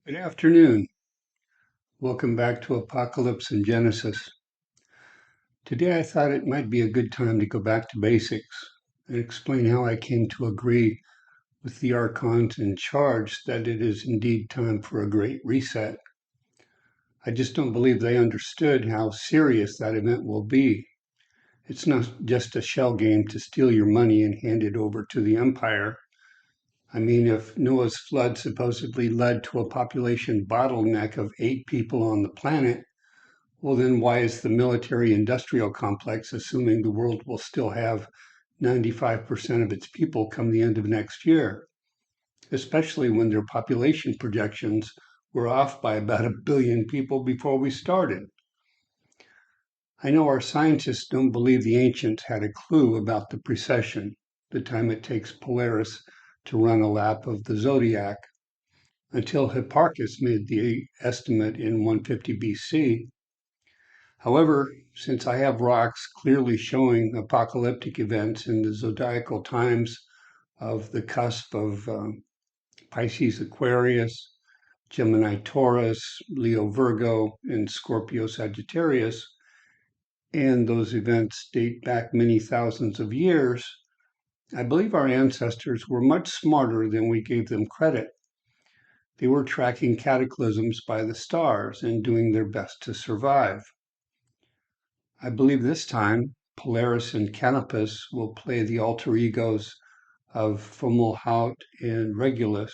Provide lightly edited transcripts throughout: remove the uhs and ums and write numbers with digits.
Good afternoon. Welcome back to Apocalypse and Genesis. Today I thought it might be a good time to go back to basics and explain how I came to agree with the archons in charge that it is indeed time for a great reset. I just don't believe they understood how serious that event will be. It's not just a shell game to steal your money and hand it over to the empire. I mean, if Noah's flood supposedly led to a population bottleneck of 8 people on the planet, well, then why is the military industrial complex assuming the world will still have 95% of its people come the end of next year, especially when their population projections were off by about 1 billion people before we started? I know our scientists don't believe the ancients had a clue about the precession, the time it takes Polaris to run a lap of the zodiac, until Hipparchus made the estimate in 150 BC. However, since I have rocks clearly showing apocalyptic events in the zodiacal times of the cusp of Pisces Aquarius, Gemini Taurus, Leo Virgo, and Scorpio Sagittarius, and those events date back many thousands of years, I believe our ancestors were much smarter than we gave them credit. They were tracking cataclysms by the stars and doing their best to survive. I believe this time Polaris and Canopus will play the alter egos of Fomalhaut and Regulus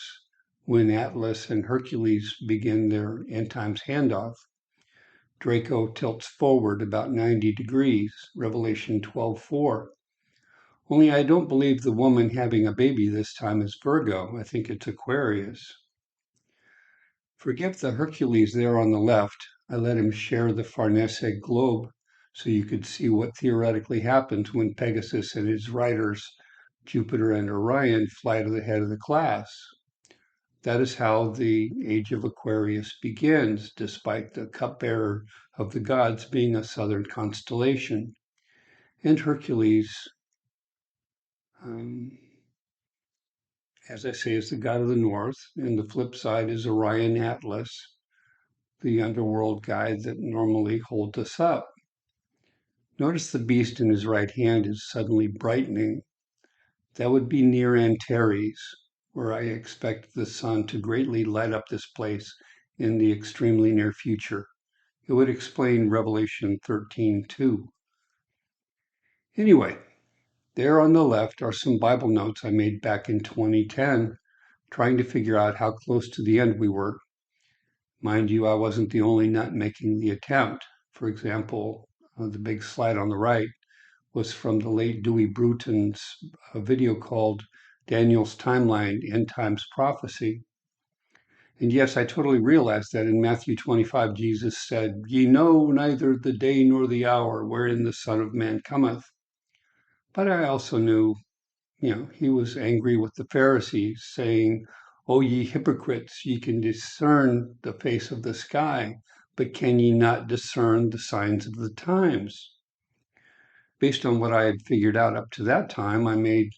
when Atlas and Hercules begin their end times handoff. Draco tilts forward about 90 degrees, Revelation 12:4. Only I don't believe the woman having a baby this time is Virgo. I think it's Aquarius. Forgive the Hercules there on the left. I let him share the Farnese globe so you could see what theoretically happens when Pegasus and his riders, Jupiter and Orion, fly to the head of the class. That is how the age of Aquarius begins, despite the cupbearer of the gods being a southern constellation. And Hercules, um, as I say, is the god of the north, and the flip side is Orion Atlas, the underworld guide that normally holds us up. Notice the beast in his right hand is suddenly brightening. That would be near Antares, where I expect the sun to greatly light up this place in the extremely near future. It would explain Revelation 13:2. Anyway, there on the left are some Bible notes I made back in 2010, trying to figure out how close to the end we were. Mind you, I wasn't the only nut making the attempt. For example, the big slide on the right was from the late Dewey Bruton's video called Daniel's Timeline, End Times Prophecy. And yes, I totally realized that in Matthew 25, Jesus said, "Ye know neither the day nor the hour wherein the Son of Man cometh." But I also knew, he was angry with the Pharisees, saying, "O ye hypocrites, ye can discern the face of the sky, but can ye not discern the signs of the times?" Based on what I had figured out up to that time, I made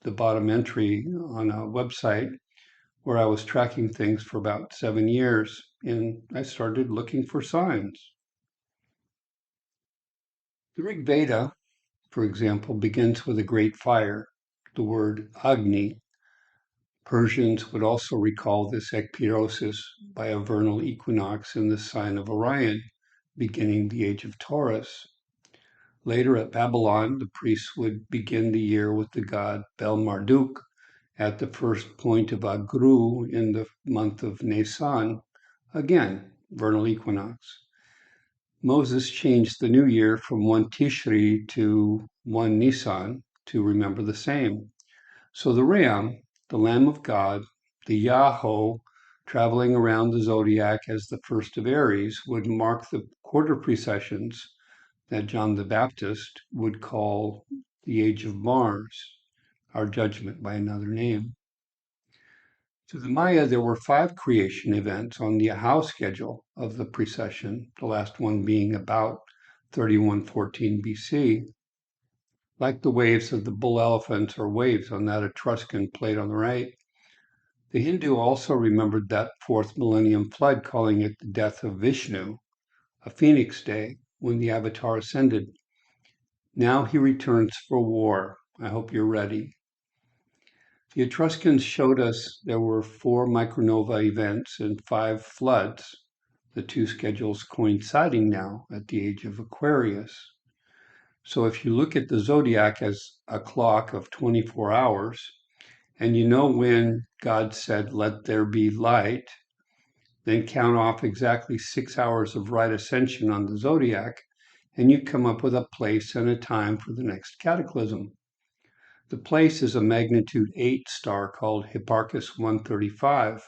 the bottom entry on a website where I was tracking things for about 7 years, and I started looking for signs. The Rig Veda, for example, begins with a great fire, the word Agni. Persians would also recall this ekpyrosis by a vernal equinox in the sign of Orion, beginning the age of Taurus. Later at Babylon, the priests would begin the year with the god Bel Marduk at the first point of Agru in the month of Nisan, again, vernal equinox. Moses changed the new year from 1 Tishri to 1 Nisan to remember the same. So the Ram, the Lamb of God, the Yahoo, traveling around the zodiac as the first of Aries, would mark the quarter precessions that John the Baptist would call the age of Mars, our judgment by another name. To the Maya, there were 5 creation events on the Ahau schedule of the precession, the last one being about 3114 BC. Like the waves of the bull elephants or waves on that Etruscan plate on the right, The Hindu also remembered that fourth millennium flood, calling it the death of Vishnu, a phoenix day, when the avatar ascended. Now he returns for war. I hope you're ready. The Etruscans showed us there were 4 micronova events and 5 floods, the 2 schedules coinciding now at the age of Aquarius. So if you look at the zodiac as a clock of 24 hours, and you know when God said, "Let there be light," then count off exactly 6 hours of right ascension on the zodiac, and you come up with a place and a time for the next cataclysm. The place is a magnitude 8 star called Hipparchus 135,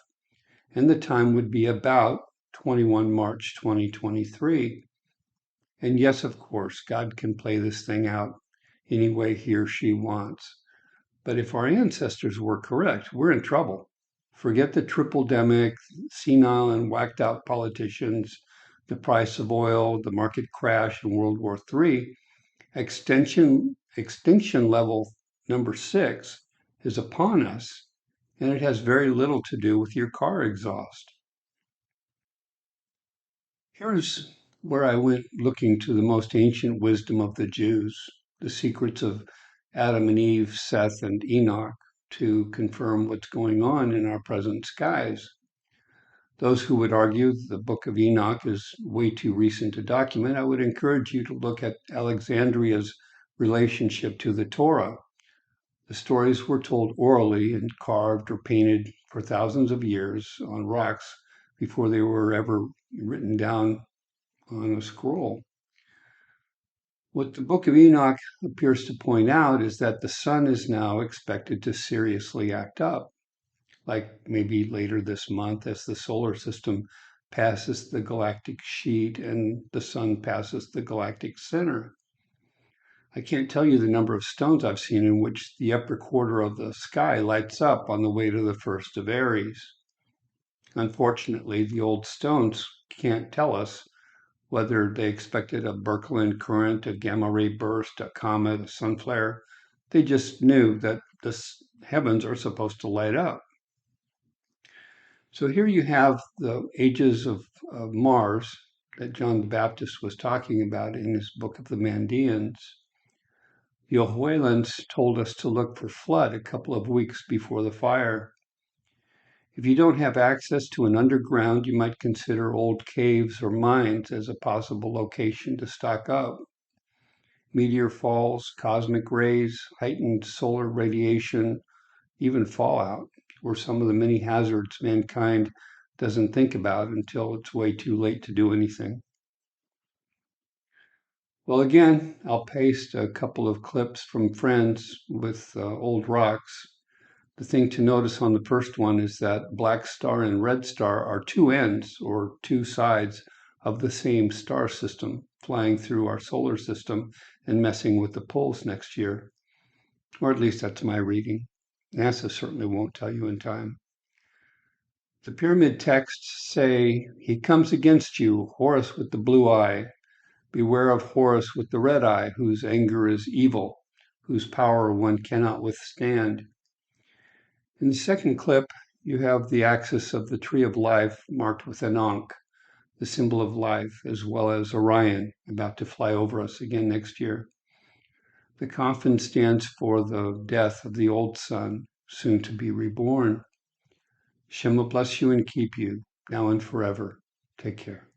and the time would be about 21 March 2023. And yes, of course, God can play this thing out any way he or she wants. But if our ancestors were correct, we're in trouble. Forget the triple-demic, senile and whacked out politicians, the price of oil, the market crash in World War III. Extinction level number 6 is upon us, and it has very little to do with your car exhaust. Here's where I went looking to the most ancient wisdom of the Jews, the secrets of Adam and Eve, Seth, and Enoch, to confirm what's going on in our present skies. Those who would argue the Book of Enoch is way too recent to document, I would encourage you to look at Alexandria's relationship to the Torah. The stories were told orally and carved or painted for thousands of years on rocks before they were ever written down on a scroll. What the Book of Enoch appears to point out is that the sun is now expected to seriously act up, like maybe later this month as the solar system passes the galactic sheet and the sun passes the galactic center. I can't tell you the number of stones I've seen in which the upper quarter of the sky lights up on the way to the first of Aries. Unfortunately, the old stones can't tell us whether they expected a Birkeland current, a gamma ray burst, a comet, a sun flare. They just knew that the heavens are supposed to light up. So here you have the ages of Mars that John the Baptist was talking about in his book of the Mandeans. The Ohuelans told us to look for flood a couple of weeks before the fire. If you don't have access to an underground, you might consider old caves or mines as a possible location to stock up. Meteor falls, cosmic rays, heightened solar radiation, even fallout were some of the many hazards mankind doesn't think about until it's way too late to do anything. Well, again, I'll paste a couple of clips from friends with old rocks. The thing to notice on the first one is that black star and red star are 2 ends or 2 sides of the same star system flying through our solar system and messing with the poles next year. Or at least that's my reading. NASA certainly won't tell you in time. The pyramid texts say, "He comes against you, Horus with the blue eye. Beware of Horus with the red eye, whose anger is evil, whose power one cannot withstand." In the second clip, you have the axis of the tree of life marked with an Ankh, the symbol of life, as well as Orion, about to fly over us again next year. The coffin stands for the death of the old sun, soon to be reborn. Shem will bless you and keep you, now and forever. Take care.